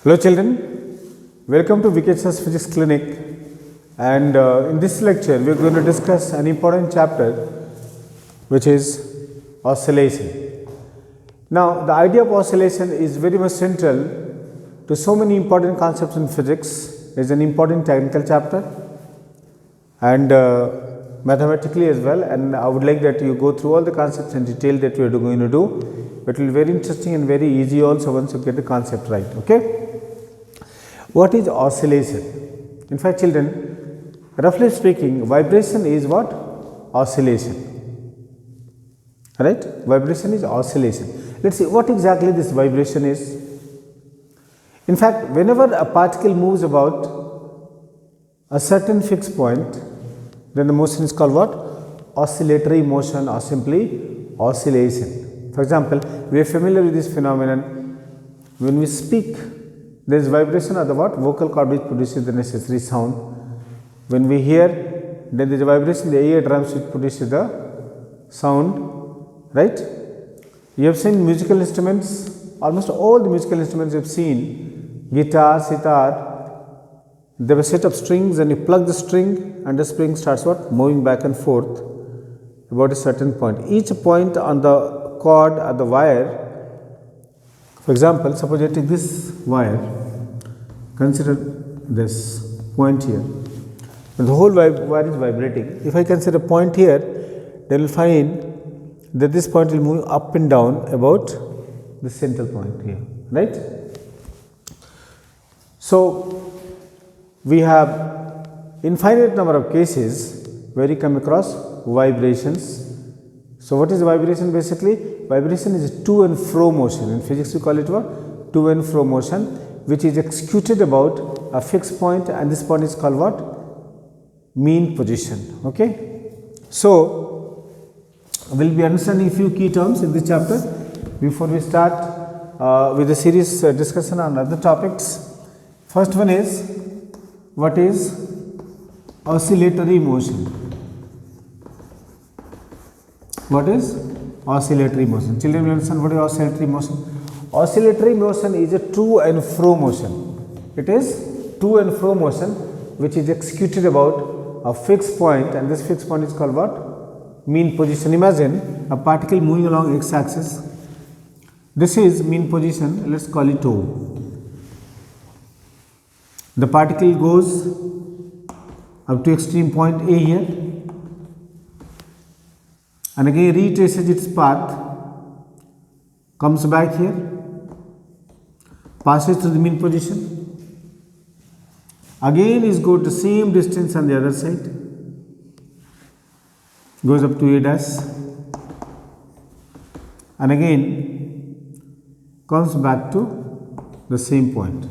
Hello children, welcome to VKHS Physics Clinic, and in this lecture we are going to discuss an important chapter which is oscillation. Now the idea of oscillation is very much central to so many important concepts in physics. It is an important technical chapter and mathematically as well, and I would like that you go through all the concepts in detail that we are going to do. It will be very interesting and very easy also once you get the concept right. Okay. What is oscillation? In fact, children, roughly speaking, vibration is what? Oscillation. Right? Vibration is oscillation. Let's see what exactly this vibration is. In fact, whenever a particle moves about a certain fixed point, then the motion is called what? Oscillatory motion or simply oscillation. For example, we are familiar with this phenomenon. When we speak, there is vibration of the what? Vocal cord which produces the necessary sound. When we hear, then there is a vibration in the eardrums which produces the sound, right? You have seen musical instruments, almost all the musical instruments you have seen, guitar, sitar, they have a set of strings and you plug the string and the spring starts what? Moving back and forth about a certain point. Each point on the cord or the wire, for example, suppose I take this wire, consider this point here, and the whole wire is vibrating. If I consider a point here, then you will find that this point will move up and down about the central point here, right? So, we have infinite number of cases where you come across vibrations. So, what is vibration basically? Vibration is a to and fro motion. In physics we call it what? To and fro motion, which is executed about a fixed point, and this point is called what? Mean position. Okay. So, we will be understanding a few key terms in this chapter before we start with the series discussion on other topics. First one is, what is oscillatory motion? What is oscillatory motion? Children will understand what is oscillatory motion. Oscillatory motion is a to and fro motion. It is to and fro motion which is executed about a fixed point, and this fixed point is called what? Mean position. Imagine a particle moving along x axis. This is mean position, let us call it O. The particle goes up to extreme point A here, and again retraces its path, comes back here, passes through the mean position, again is go the same distance on the other side, goes up to A dash, and again comes back to the same point,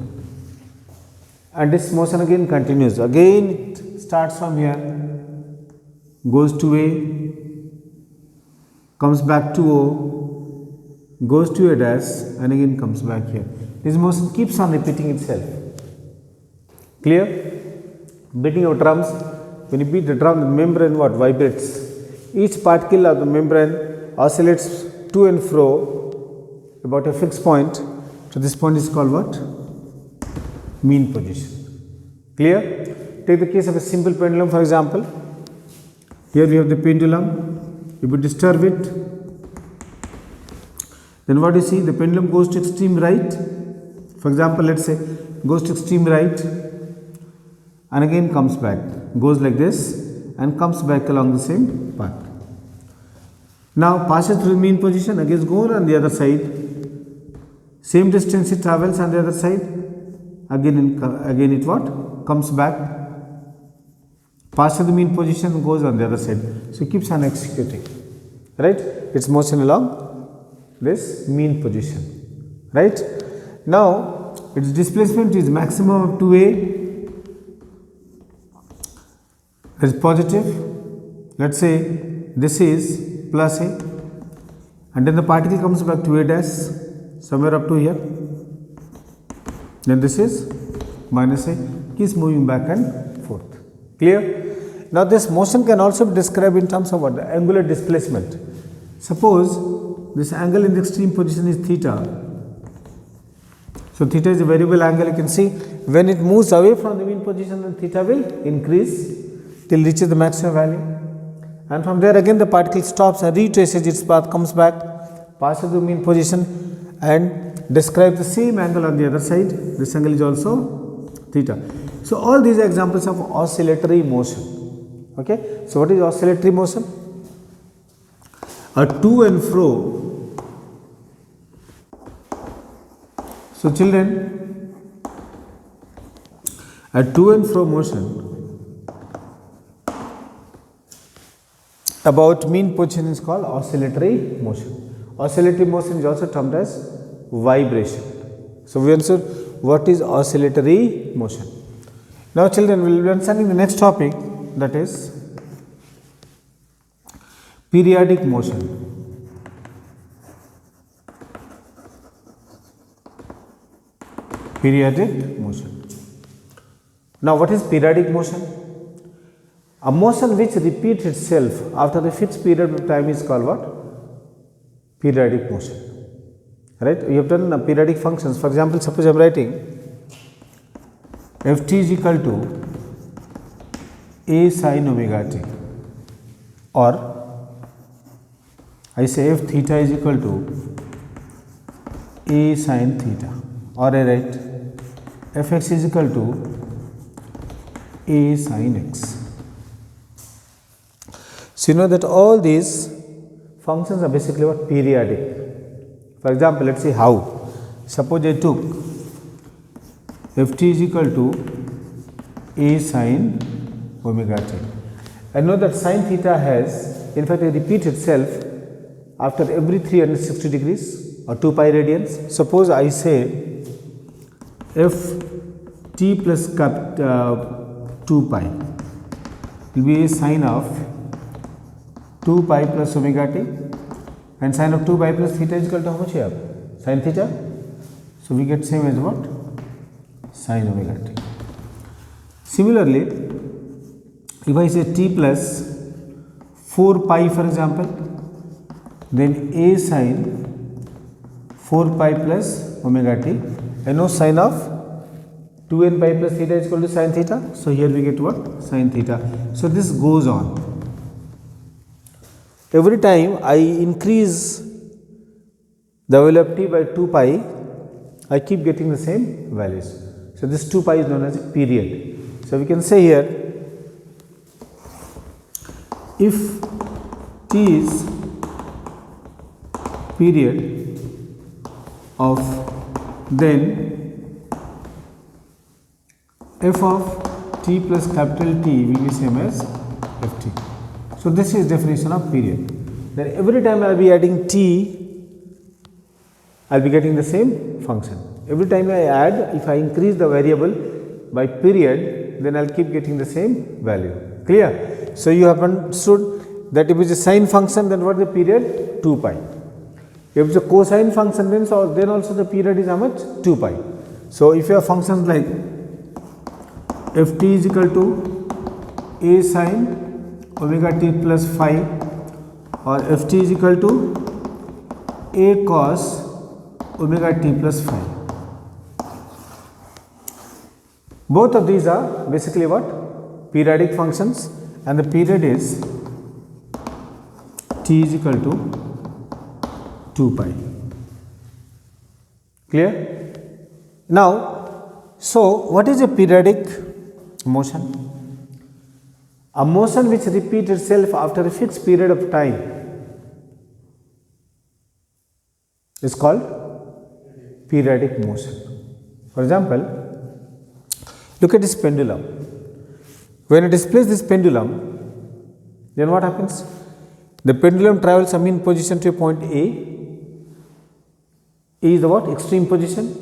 and this motion again continues. Again it starts from here, goes to A, comes back to O, goes to A dash, and again comes back here. This motion keeps on repeating itself. Clear? Beating of drums, when you beat the drum, the membrane what? Vibrates. Each particle of the membrane oscillates to and fro about a fixed point. So this point is called what? Mean position. Clear? Take the case of a simple pendulum, for example. Here we have the pendulum. If you disturb it, then what do you see? The pendulum goes to extreme right. For example, let us say goes to extreme right and again comes back, goes like this and comes back along the same path. Now passes through the mean position, again goes on the other side, same distance it travels on the other side, again it what? Comes back, passes the mean position, goes on the other side. So, it keeps on executing, right? Its motion along this mean position, right? Now, its displacement is maximum of 2A, that is positive. Let us say this is plus A, and then the particle comes back to A dash somewhere up to here, then this is minus A, keeps moving back and forth. Clear? Now, this motion can also be described in terms of what? The angular displacement. Suppose this angle in the extreme position is theta, So theta is a variable angle. You can see when it moves away from the mean position, then theta will increase till reaches the maximum value, and from there again the particle stops and retraces its path, comes back, passes the mean position, and describes the same angle on the other side. This angle is also theta. So all these are examples of oscillatory motion. Okay. So what is oscillatory motion? A to and fro. So children, a to and fro motion about mean position is called oscillatory motion. Oscillatory motion is also termed as vibration. So we answer what is oscillatory motion. Now children, we will be understanding the next topic, that is periodic motion. Periodic motion. Now what is periodic motion? A motion which repeats itself after a fixed period of time is called what? Periodic motion. Right? We have done periodic functions. For example, suppose I am writing ft is equal to a sin omega t, or I say f theta is equal to a sin theta, or I write fx is equal to a sin x. So you know that all these functions are basically what? Periodic. For example, let us see how. Suppose I took ft is equal to a sin omega t. I know that sin theta has, in fact, it repeats itself after every 360 degrees or 2 pi radians. Suppose I say f t plus 2 pi will be a sine of 2 pi plus omega t, and sine of 2 pi plus theta is equal to how much here? Sin theta. So we get same as what? Sin omega t. Similarly, if I say t plus 4 pi for example, then a sin 4 pi plus omega t. I know sine of 2n pi plus theta is equal to sin theta. So here we get what? Sin theta. So this goes on. Every time I increase the value of t by 2 pi, I keep getting the same values. So this 2 pi is known as a period. So we can say here, if t is period of, then f of t plus capital T will be same as ft. So this is definition of period. Then every time I will be adding t, I will be getting the same function. Every time I add, if I increase the variable by period, then I will keep getting the same value. Clear? So you have understood that if it is a sine function, then what is the period? 2 pi. If it is a cosine function, then also the period is how much? 2 pi. So if you have functions like ft is equal to a sine omega t plus phi, or ft is equal to a cos omega t plus phi. Both of these are basically what? Periodic functions, and the period is t is equal to 2 pi. Clear? Now, so what is a periodic motion? A motion which repeats itself after a fixed period of time is called periodic motion. For example, look at this pendulum. When it displays this pendulum, then what happens? The pendulum travels a mean position to a point A. A is the what? Extreme position.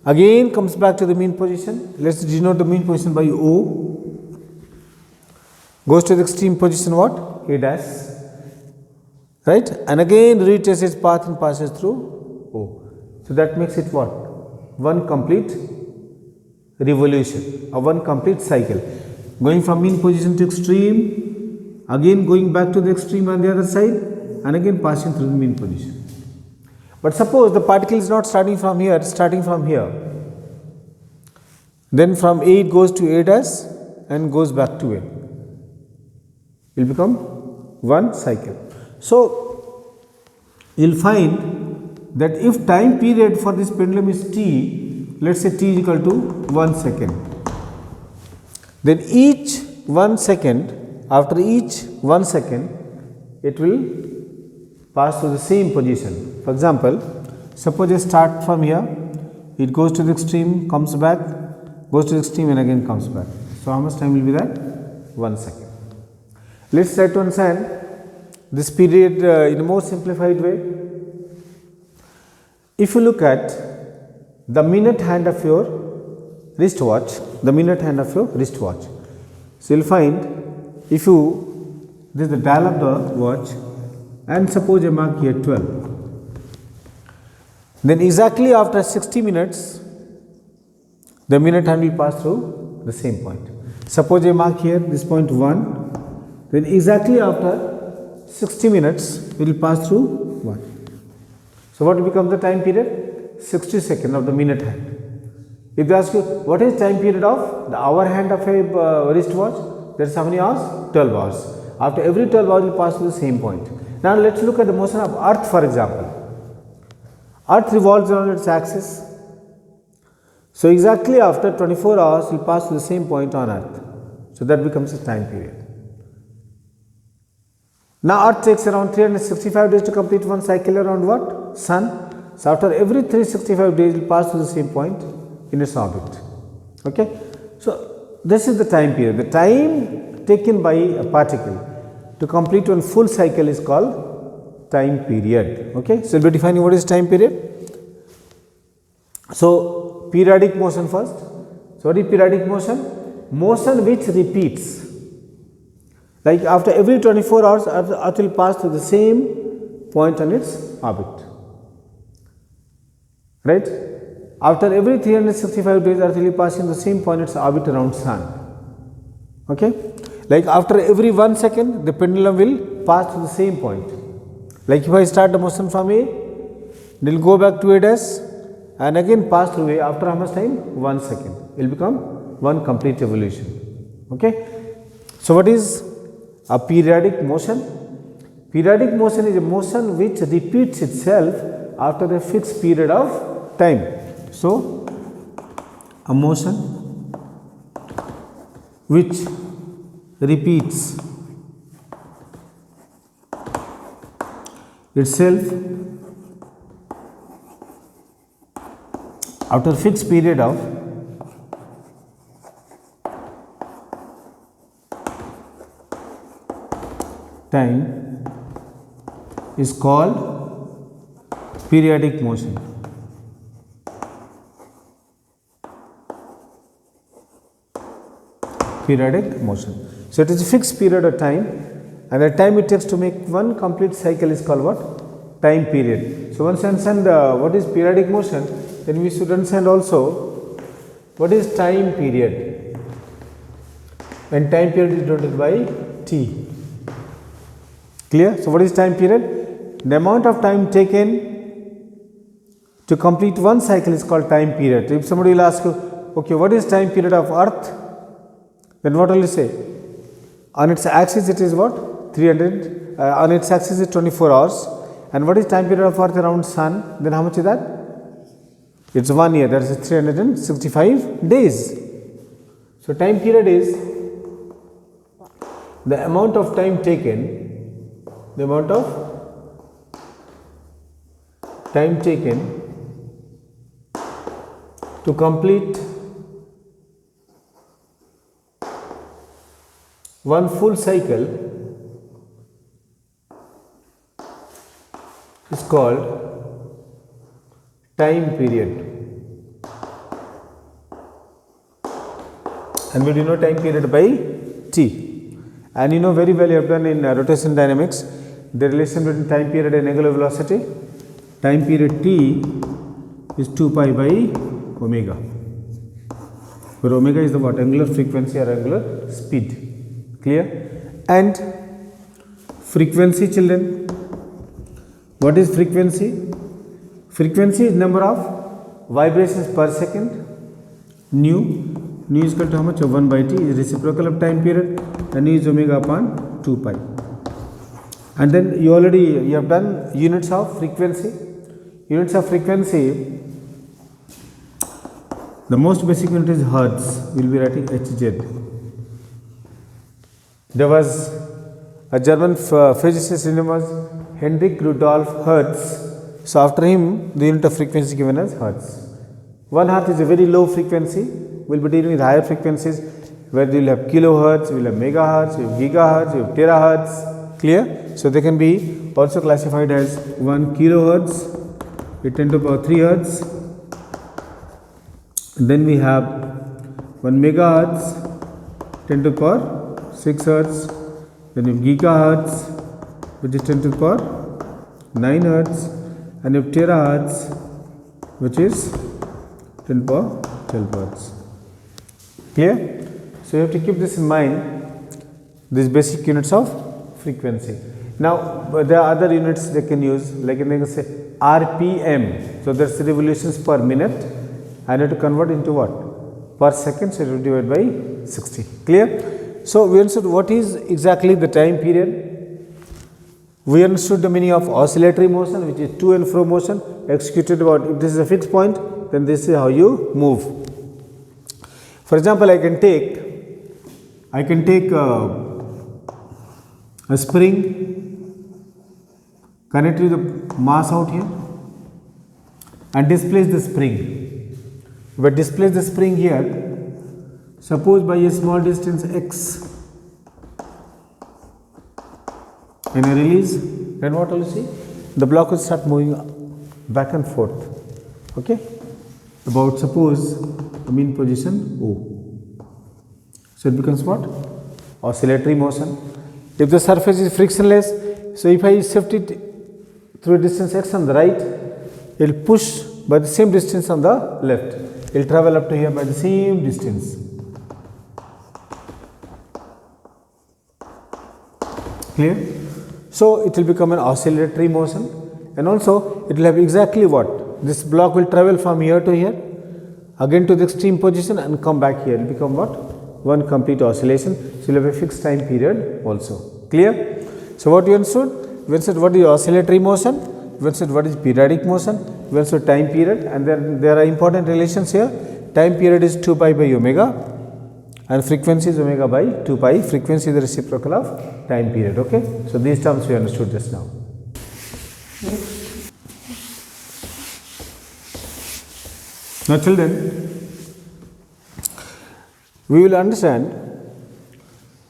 Again comes back to the mean position. Let us denote the mean position by O. Goes to the extreme position what? A dash. Right? And again retraces its path and passes through O. So that makes it what? One complete revolution, or one complete cycle. Going from mean position to extreme, again going back to the extreme on the other side, and again passing through the mean position. But suppose the particle is not starting from here, it's starting from here. Then from A it goes to A dash and goes back to A. It will become one cycle. So, you will find that if time period for this pendulum is T, let us say T is equal to 1 second. Then each 1 second, after each 1 second, it will pass to the same position. For example, suppose I start from here, it goes to the extreme, comes back, goes to the extreme and again comes back. So, how much time will be that? 1 second. Let us try to understand this period in a more simplified way. If you look at the minute hand of your wristwatch, so you will find if you, this is the dial of the watch and suppose I mark here 12, then exactly after 60 minutes, the minute hand will pass through the same point. Suppose I mark here this point 1, then exactly after 60 minutes we will pass through 1. So, what becomes the time period? 60 seconds of the minute hand. If they ask you what is time period of the hour hand of a wristwatch, that is how many hours? 12 hours. After every 12 hours you will pass through the same point. Now, let us look at the motion of earth for example. Earth revolves around its axis. So, exactly after 24 hours you will pass through the same point on earth. So, that becomes a time period. Now, earth takes around 365 days to complete one cycle around what? Sun. So, after every 365 days it will pass through the same point in its orbit. Okay. So, this is the time period. The time taken by a particle to complete one full cycle is called time period. Okay. So, we will be defining what is time period. So, periodic motion first. So, what is periodic motion? Motion which repeats. Like after every 24 hours, earth will pass through the same point on its orbit, right. After every 365 days, earth will be passing the same point its orbit around sun. Okay. Like after every 1 second, the pendulum will pass to the same point. Like if I start the motion from A, it will go back to A dash and again pass through A after how much time? 1 second. It will become one complete revolution. Okay. So, what is a periodic motion? Periodic motion is a motion which repeats itself after a fixed period of time. So, a motion which repeats itself after a fixed period of time is called periodic motion. Periodic motion. So, it is a fixed period of time and the time it takes to make one complete cycle is called what? Time period. So, once you understand what is periodic motion, then we should understand also what is time period. When time period is denoted by T. Clear? So, what is time period? The amount of time taken to complete one cycle is called time period. If somebody will ask you, okay, what is time period of earth? Then what will you say? On its axis it is what? 300, on its axis is 24 hours. And what is time period of earth around sun? Then how much is that? It is 1 year, that is 365 days. So, time period is the amount of time taken, to complete one full cycle is called time period. And we denote time period by T. And you know very well, you have done in rotation dynamics the relation between time period and angular velocity. Time period T is 2 pi by omega, where omega is the what? Angular frequency or angular speed. Clear? And frequency, children, what is frequency? Frequency is number of vibrations per second. Nu is equal to how much? 1 by t is reciprocal of time period, and nu is omega upon 2 pi. And then you have done units of frequency. Units of frequency, the most basic unit is hertz. We will be writing Hz. There was a German physicist, his name was Heinrich Rudolf Hertz. So after him, the unit of frequency is given as hertz. 1 hertz is a very low frequency. We will be dealing with higher frequencies, where you will have kilohertz, you will have megahertz, you have gigahertz, you have terahertz. Clear? So they can be also classified as 1 kilohertz, 10 to the power 3 hertz. Then we have 1 megahertz, 10 to the power 6 hertz. Then you have gigahertz, which is 10 to the power 9 hertz, and you have terahertz, which is 10 to the power 12 hertz. Clear? So you have to keep this in mind, these basic units of frequency. Now there are other units they can use, like they can say RPM. So that's revolutions per minute. I need to convert into what? Per second, so it will divide by 60. Clear? So we understood what is exactly the time period. We understood the meaning of oscillatory motion, which is to and fro motion executed about, if this is a fixed point, then this is how you move. For example, I can take a spring, connect with the mass out here, and displace the spring. If I displace the spring here, suppose by a small distance x, and I release, then what will you see? The block will start moving back and forth. Okay? About, suppose, the mean position O. So it becomes what? Oscillatory motion. If the surface is frictionless, so if I shift it through a distance x on the right, it will push by the same distance on the left. It will travel up to here by the same distance. Clear? So it will become an oscillatory motion, and also it will have exactly what? This block will travel from here to here, again to the extreme position and come back here. It will become what? One complete oscillation. So you will have a fixed time period also. Clear? So what you understood? We understood what is oscillatory motion, we understood what is periodic motion, we understood time period, and then there are important relations here. Time period is 2 pi by omega, and frequency is omega by 2 pi. Frequency is the reciprocal of time period. Okay? So these terms we understood just now. Now children, we will understand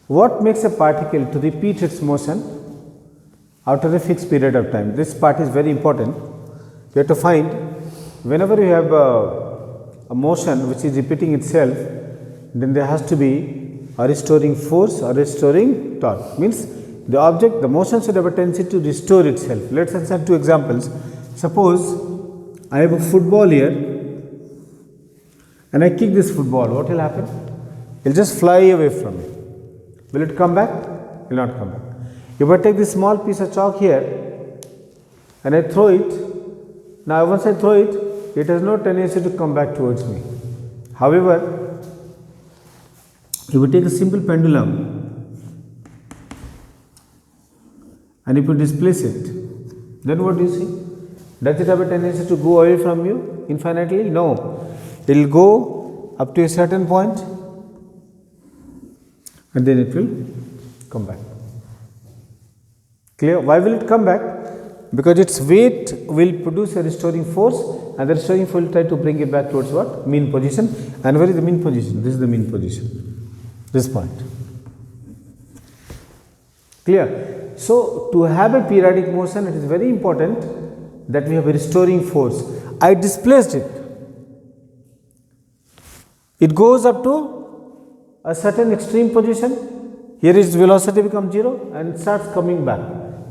what makes a particle to repeat its motion after a fixed period of time. This part is very important. You have to find, whenever you have a motion which is repeating itself, then there has to be a restoring force or restoring torque. Means the object, the motion should have a tendency to restore itself. Let us consider two examples. Suppose I have a football here, and I kick this football. What will happen? It will just fly away from me. Will it come back? It will not come back. If I take this small piece of chalk here and I throw it, now once I throw it, it has no tendency to come back towards me. However, if you take a simple pendulum and if you displace it, then what do you see? Does it have a tendency to go away from you infinitely? No. It will go up to a certain point and then it will come back. Clear? Why will it come back? Because its weight will produce a restoring force, and the restoring force will try to bring it back towards what? Mean position. And where is the mean position? This is the mean position. This point. Clear? So to have a periodic motion, it is very important that we have a restoring force. I displaced it. It goes up to a certain extreme position. Here its velocity becomes 0 and starts coming back.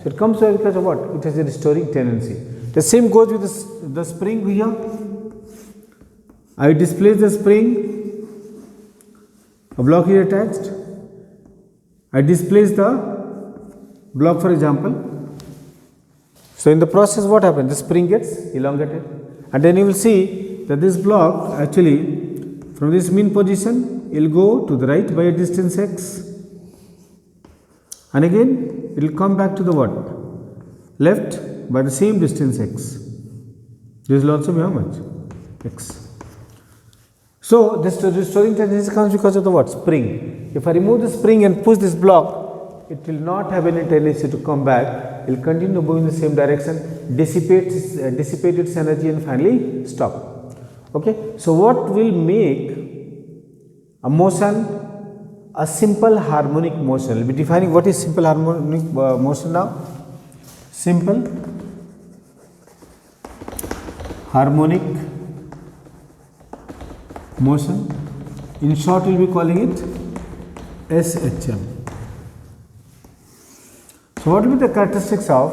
So it comes back because of what? It has a restoring tendency. The same goes with the spring here. I displace the spring, a block is attached. I displace the block, for example. So in the process what happens? The spring gets elongated, and then you will see that this block actually from this mean position it will go to the right by a distance x, and again it will come back to the what? Left by the same distance x. This will also be how much? X. So this restoring tendency comes because of the what? Spring. If I remove the spring and push this block, it will not have any tendency to come back. It will continue to move in the same direction, dissipate its energy, and finally stop. Okay. So what will make a motion a simple harmonic motion? We'll be defining what is simple harmonic motion now. Simple harmonic motion, in short we will be calling it SHM. So what will be the characteristics of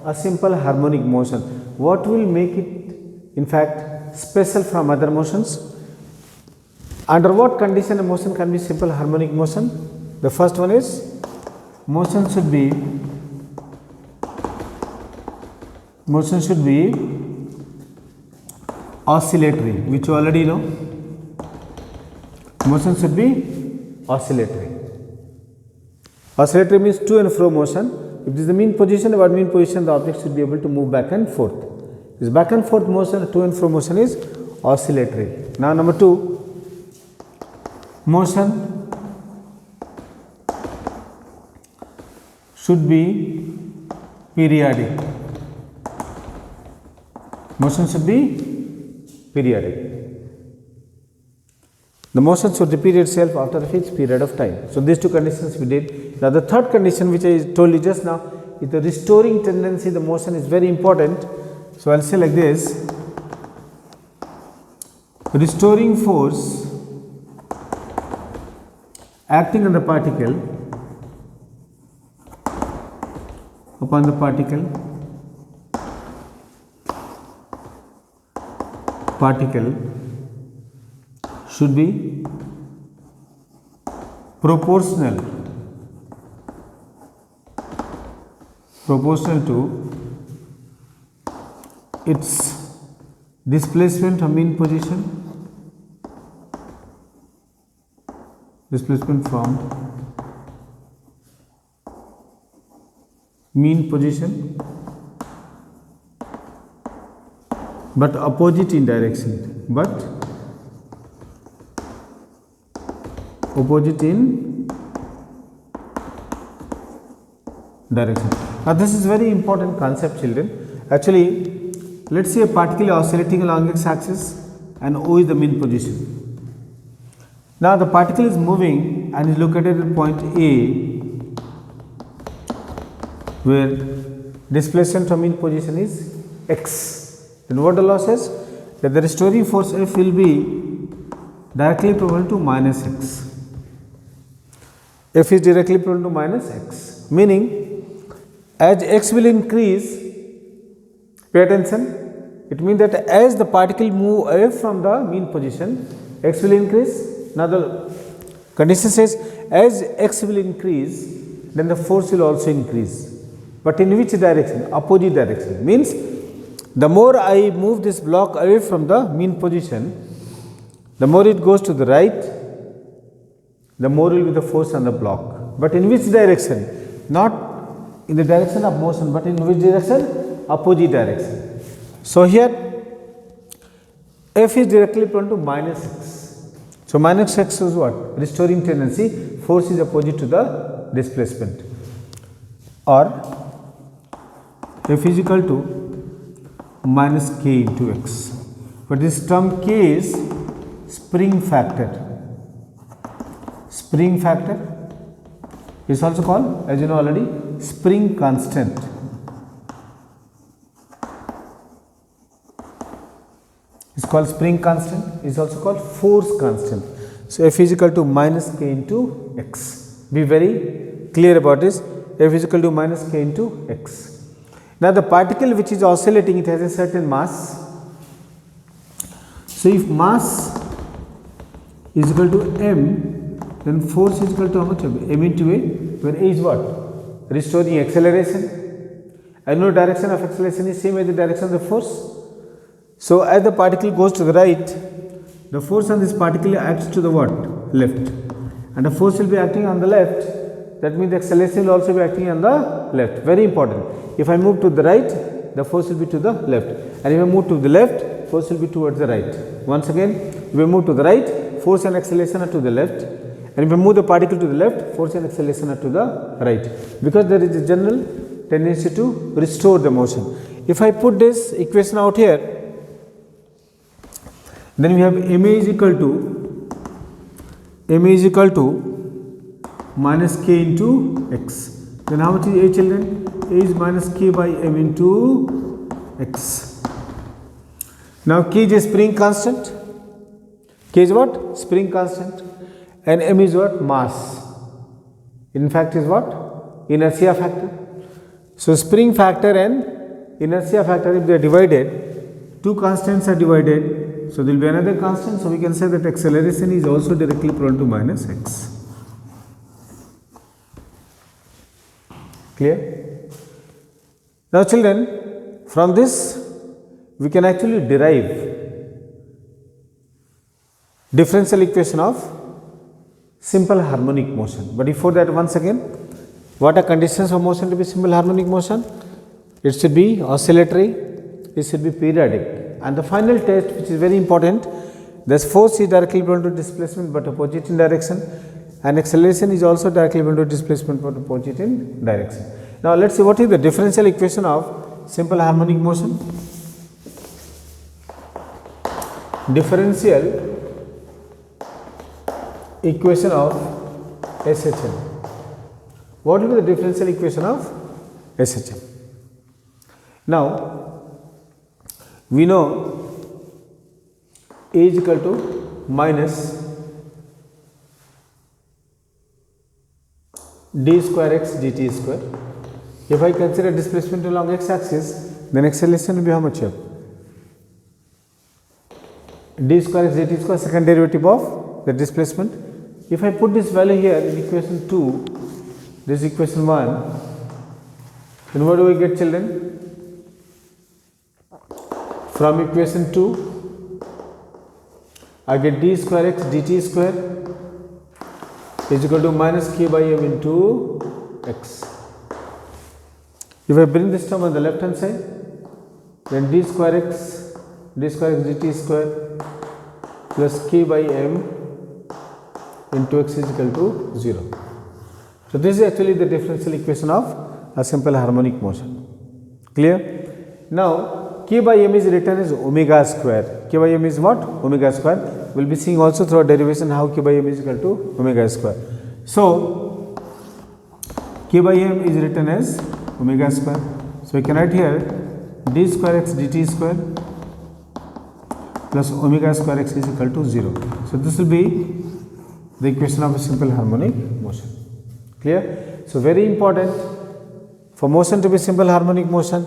a simple harmonic motion? What will make it in fact special from other motions? Under what condition a motion can be simple harmonic motion? The first one is motion should be oscillatory, which you already know. Motion should be oscillatory. Oscillatory means to and fro motion. If this is the mean position, about mean position, the object should be able to move back and forth. This back and forth motion, to and fro motion is oscillatory. Now number 2, motion should be periodic. Motion should be periodic. The motion should repeat itself after a fixed period of time. So these two conditions we did. Now the third condition which I told you just now is the restoring tendency. The motion is very important. So I'll say like this: restoring force acting on the particle upon the particle should be proportional to its displacement from mean position, displacement from mean position, but opposite in direction. Now this is very important concept, children. Actually, let's say a particle oscillating along x-axis and O is the mean position. Now the particle is moving and is located at point A, where displacement from mean position is x. Then what the law says? That the restoring force F will be directly proportional to minus x. F is directly proportional to minus x, meaning as x will increase, pay attention, it means that as the particle move away from the mean position, x will increase. Now the condition says as x will increase, then the force will also increase. But in which direction? Opposite direction. Means the more I move this block away from the mean position, the more it goes to the right, the more will be the force on the block. But in which direction? Not in the direction of motion, but in which direction? Opposite direction. So here F is directly proportional to minus x. So minus x is what? Restoring tendency. Force is opposite to the displacement. Or F is equal to minus k into x. But this term k is spring factor. Spring factor is also called, as you know already, spring constant. It's called spring constant, is also called force constant. So F is equal to minus k into x. Be very clear about this. F is equal to minus k into x. Now the particle which is oscillating, it has a certain mass. So if mass is equal to m, then force is equal to how much? M into a, where a is what? Restoring acceleration. I know direction of acceleration is same as the direction of the force. So as the particle goes to the right, the force on this particle acts to the what? Left. And the force will be acting on the left. That means the acceleration will also be acting on the left. Very important. If I move to the right, the force will be to the left. And if I move to the left, force will be towards the right. Once again, if I move to the right, force and acceleration are to the left. And if I move the particle to the left, force and acceleration are to the right. Because there is a general tendency to restore the motion. If I put this equation out here, then we have ma is equal to minus k into x. Then how much is a, children? A is minus k by m into x. Now k is a spring constant. K is what? Spring constant. And m is what? Mass. In fact is what? Inertia factor. So spring factor and inertia factor, if they are divided, two constants are divided. So there will be another constant. So we can say that acceleration is also directly equal to minus x. Clear? Now children, from this we can actually derive differential equation of simple harmonic motion. But before that, once again, what are conditions for motion to be simple harmonic motion? It should be oscillatory, it should be periodic. And the final test, which is very important, this force is directly equal to displacement but opposite in direction, and acceleration is also directly equal to displacement but opposite in direction. Now let us see what is the differential equation of simple harmonic motion. Differential equation of SHM. What will be the differential equation of SHM? Now we know A is equal to minus d square x dt square. If I consider displacement along x axis, then acceleration will be how much here? D square x dt square, second derivative of the displacement. If I put this value here in equation 2, this is equation 1, then what do we get, children? From equation 2, I get d square x dt square is equal to minus k by m into x. If I bring this term on the left hand side, then d square x dt square plus k by m into x is equal to 0. So this is actually the differential equation of a simple harmonic motion. Clear? Now k by m is written as omega square. K by m is what? Omega square. We will be seeing also through our derivation how k by m is equal to omega square. So k by m is written as omega square. So we can write here d square x dt square plus omega square x is equal to 0. So this will be the equation of a simple harmonic motion. Clear? So very important, for motion to be simple harmonic motion,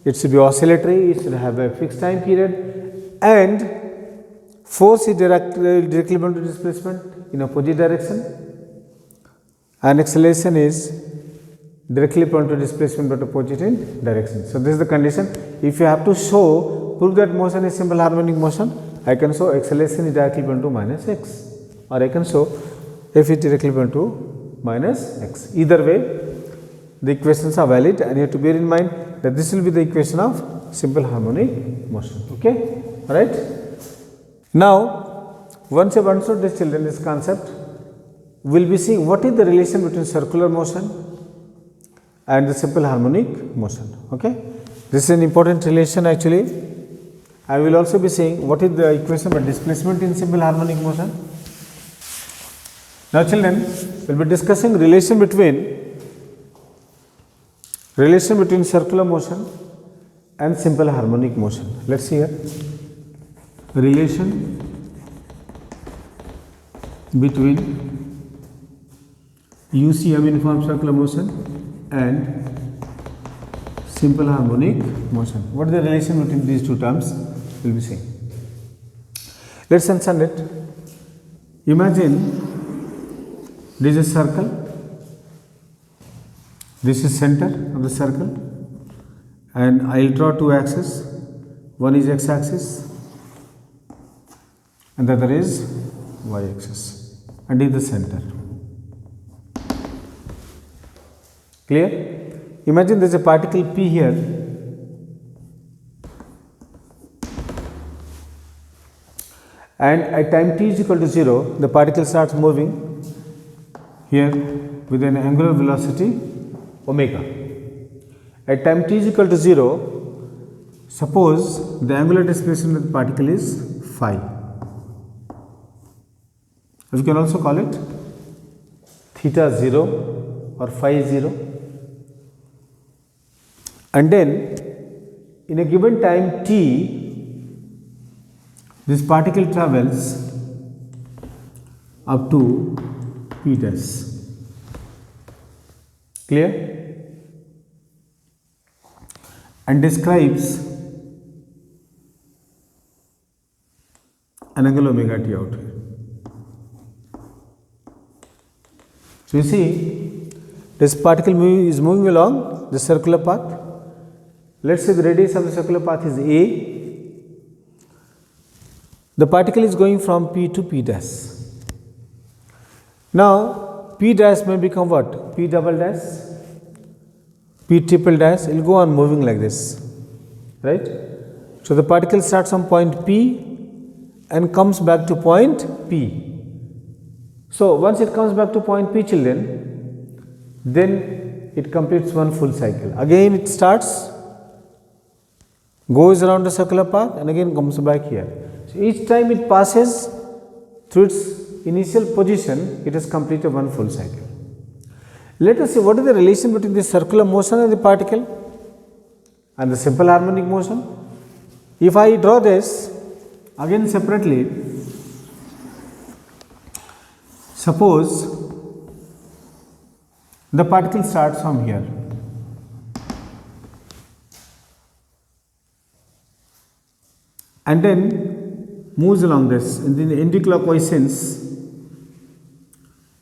it should be oscillatory, it should have a fixed time period, and force is directly equal to displacement in opposite direction, and acceleration is directly equal to displacement but opposite in direction. So this is the condition. If you have to prove that motion is simple harmonic motion, I can show acceleration is directly equal to minus x, or I can show f is directly equal to minus x. Either way, the equations are valid, and you have to bear in mind that this will be the equation of simple harmonic motion. Okay, all right. Now, once you have understood this, children, this concept, we will be seeing what is the relation between circular motion and the simple harmonic motion. Okay, this is an important relation actually. I will also be saying what is the equation of displacement in simple harmonic motion. Now, children, we will be discussing relation between circular motion and simple harmonic motion. Let us see here. Relation between UCM uniform circular motion and simple harmonic motion. What is the relation between these two terms? We will be seeing. Let us understand it. Imagine this is a circle, this is center of the circle, and I'll draw two axes. One is x axis and the other is y axis, and in the center. Clear? Imagine there is a particle P here, and at time t is equal to 0, the particle starts moving here with an angular velocity omega. At time t is equal to 0, suppose the angular displacement of the particle is phi. We can also call it theta 0 or phi 0. And then in a given time t, this particle travels up to p dash. Clear? And describes an angle omega t out here. So you see, this particle is moving along the circular path. Let's say the radius of the circular path is a. The particle is going from P to P dash. Now P dash may become what? P double dash, P triple dash. It will go on moving like this, right? So the particle starts from point P and comes back to point P. So once it comes back to point P, children, then it completes one full cycle. Again it starts, goes around the circular path and again comes back here. So each time it passes through its initial position, it has completed one full cycle. Let us see what is the relation between the circular motion of the particle and the simple harmonic motion. If I draw this again separately, suppose the particle starts from here and then moves along this in the anti-clockwise sense.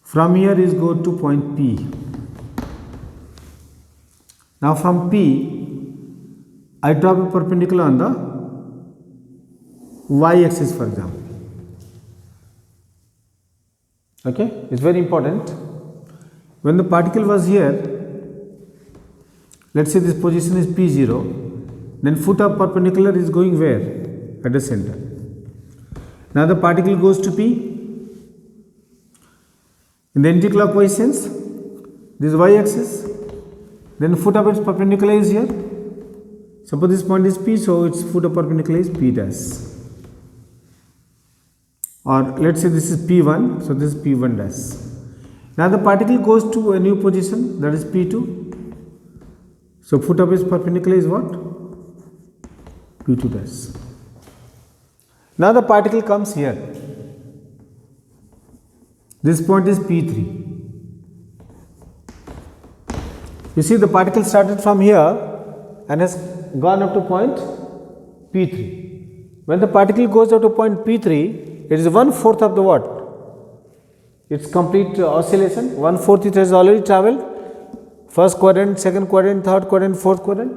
From here is go to point P. Now from P, I drop a perpendicular on the y axis, for example. Okay, it's very important. When the particle was here, let's say this position is P0, then foot of perpendicular is going where? At the center. Now the particle goes to P. In the anti-clockwise sense, this is y axis, then foot of its perpendicular is here. Suppose this point is P, so its foot of perpendicular is P dash. Or let's say this is P1, so this is P1 dash. Now the particle goes to a new position, that is P2. So foot of its perpendicular is what? P2 dash. Now the particle comes here. This point is P3. You see, the particle started from here and has gone up to point P3. When the particle goes up to point P3, it is 1/4 of the what? Its complete oscillation. 1/4 it has already traveled. First quadrant, second quadrant, third quadrant, fourth quadrant.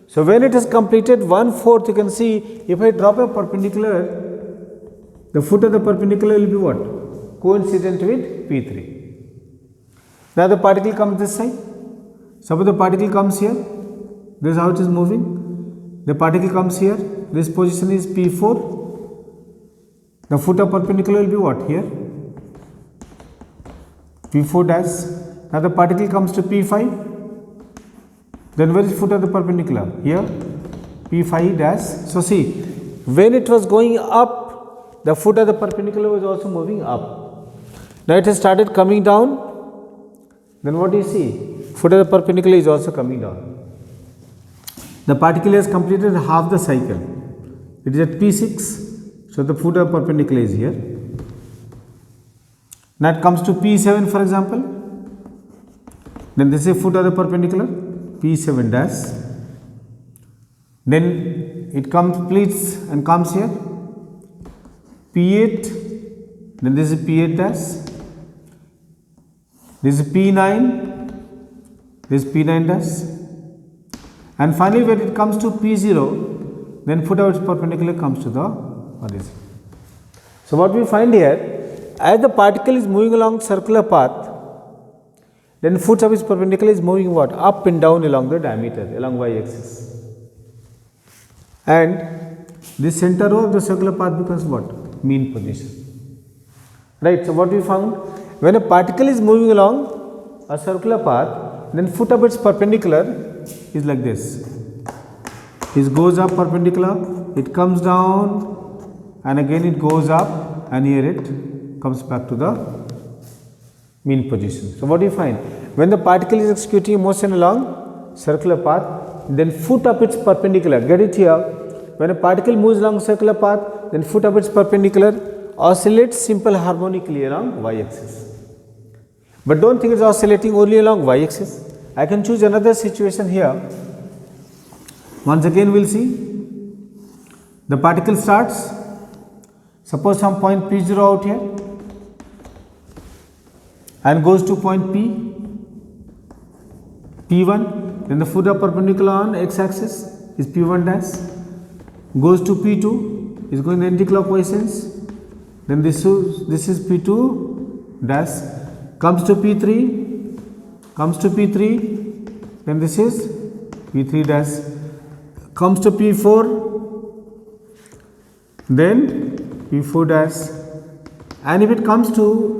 So when it is completed 1/4, you can see if I drop a perpendicular, the foot of the perpendicular will be what? Coincident with P3. Now the particle comes this side. Suppose the particle comes here. This is how it is moving. The particle comes here. This position is P4. The foot of perpendicular will be what? Here. P4 dash. Now the particle comes to P5. Then where is foot of the perpendicular? Here. P5 dash. So see, when it was going up, the foot of the perpendicular was also moving up. Now it has started coming down. Then what do you see? Foot of the perpendicular is also coming down. The particle has completed half the cycle. It is at P6. So the foot of perpendicular is here. Now it comes to P7, for example. Then this is foot of the perpendicular, P7 dash. Then it completes and comes here. P8. Then this is P8 dash. This is P9. This is P9 dash. And finally, when it comes to P0, then foot of its perpendicular comes to the origin. So what we find here, as the particle is moving along circular path, then foot of its perpendicular is moving what? Up and down along the diameter, along y-axis. And the center of the circular path becomes what? Mean position. Right. So what we found, when a particle is moving along a circular path, then foot of its perpendicular is like this. It goes up perpendicular, it comes down, and again it goes up, and here it comes back to the mean position. So what do you find? When the particle is executing motion along circular path, then foot of its perpendicular, get it here, when a particle moves along circular path, then foot of its perpendicular oscillates simple harmonically along y-axis. But don't think it's oscillating only along y-axis. I can choose another situation here. Once again we will see, the particle starts, suppose from point P0 out here, and goes to point P1, then the foot of perpendicular on x-axis is P1 dash, goes to P2, is going the anti-clockwise sense, then this is P2 dash, comes to P3, then this is P3 dash, comes to P4, then P4 dash, and if it comes to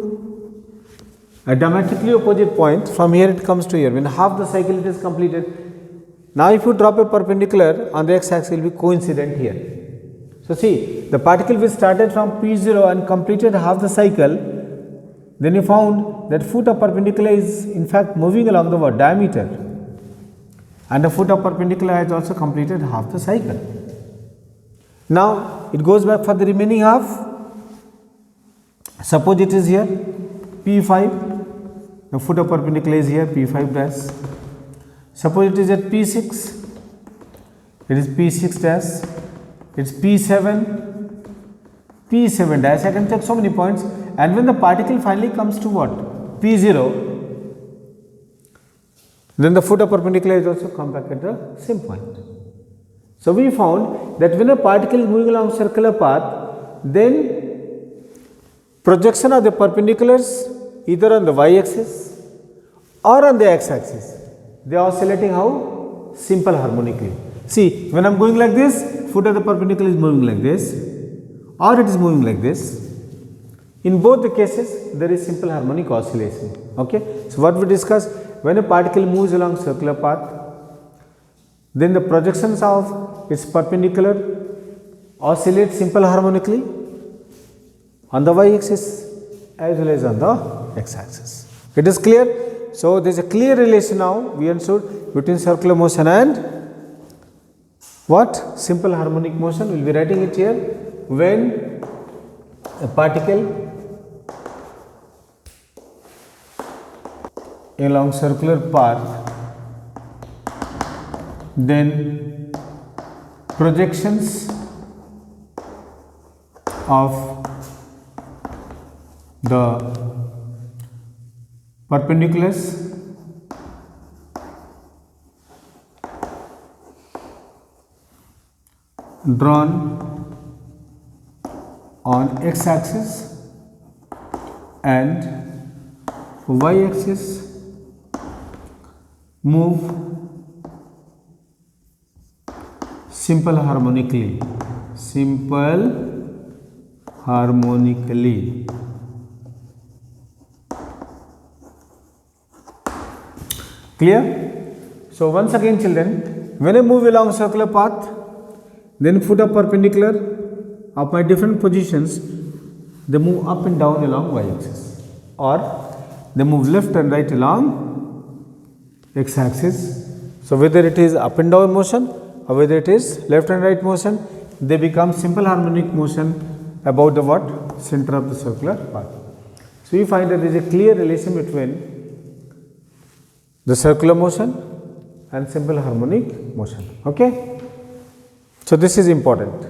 a diametrically opposite point, from here it comes to here, when half the cycle it is completed. Now if you drop a perpendicular on the x-axis, it will be coincident here. So see, the particle which started from P0 and completed half the cycle, then you found that foot of perpendicular is in fact moving along the what? Diameter, and the foot of perpendicular has also completed half the cycle. Now it goes back for the remaining half. Suppose it is here P5, the foot of perpendicular is here P5 dash. Suppose it is at P6, it is P6 dash, it's P7, P7 dash. I can check so many points, and when the particle finally comes to what? P0, then the foot of perpendicular is also come back at the same point. So we found that when a particle is moving along circular path, then projection of the perpendiculars either on the y-axis or on the x-axis, they are oscillating how? Simple harmonically. See, when I am going like this, foot of the perpendicular is moving like this, or it is moving like this. In both the cases, there is simple harmonic oscillation. Okay. So what we discussed, when a particle moves along circular path, then the projections of its perpendicular oscillate simple harmonically on the y-axis as well as on the x-axis. It is clear? So there is a clear relation now we understood between circular motion and what? Simple harmonic motion. We will be writing it here. When a particle along circular path, then projections of the perpendiculars drawn on x-axis and y-axis move simple harmonically. Clear? So once again children, when I move along circular path, then foot of perpendicular of my different positions, they move up and down along y-axis, or they move left and right along x-axis. So whether it is up and down motion or whether it is left and right motion, they become simple harmonic motion about the what? Center of the circular path. So we find that there is a clear relation between the circular motion and simple harmonic motion. Okay. So this is important.